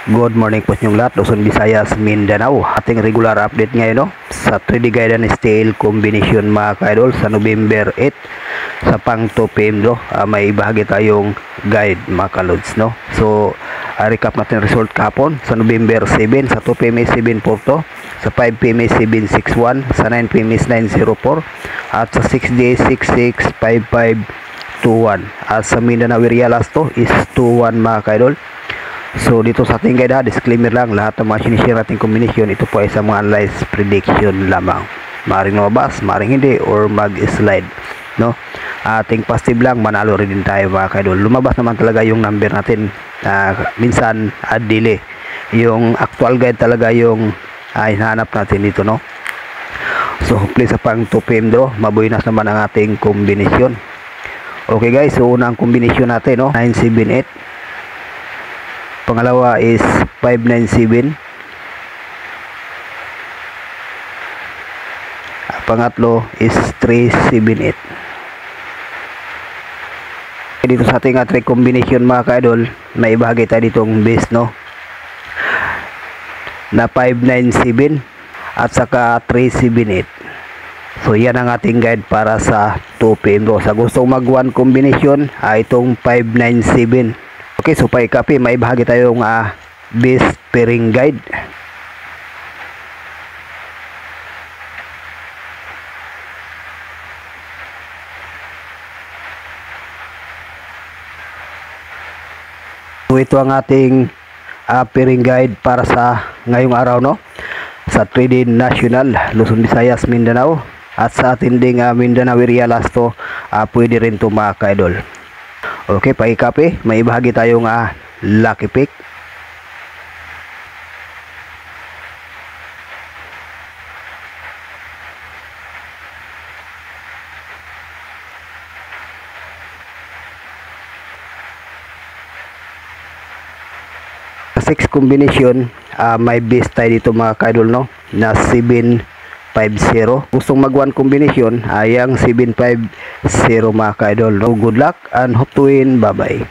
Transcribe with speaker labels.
Speaker 1: Good morning po sa inyong lahat, Luzon, Visayas, Mindanao. Ating regular update ngayon sa 3D guide and style combination mga ka-idol sa November 8 sa pang 2 PM may ibahagi tayong guide mga ka-lods So recap natin result kahapon sa November 7 sa 2 PM is 742, sa 5 PM is 761, sa 9 PM is 904, at sa 6D 665521, at sa Mindanao area last is 21 mga ka-idol. So dito sa ating guide, disclaimer lang, lahat ng mga sinishare nating combination, ito po ay sa mga analyze prediction lamang. Maring lumabas, maring hindi, or mag-slide, ating positive lang, manalo rin din tayo mga kaidol. Lumabas naman talaga yung number natin, minsan delay. Yung actual guide talaga yung hinahanap natin dito, So hopefully sa pang 2 PM mabuinas naman ang ating combination. Okay guys, so unang combination natin, 978. Pangalawa is 597. Pangatlo is 378. Dito sa ating three combination mga ka-idol, may ibahagi tayo ditong base, na 597 at saka 378. So yan ang ating guide para sa 2 PM. Sa gustong mag one combination, itong 597. Okay, so pa-copy, may bahagi tayong base pairing guide. So ito ang ating pairing guide para sa ngayong araw, sa 3D National, Luzon, Visayas, Mindanao, at sa ating ding Mindanao area last pwede rin ito mga ka-idol. Okay, pa-copy, may ibahagi tayong lucky pick. Sa 6 combination, may base tayo dito mga ka-idol, na 750. Gustong mag one combination, yung 750 mga ka-idol. Good luck and hope to win. Bye bye.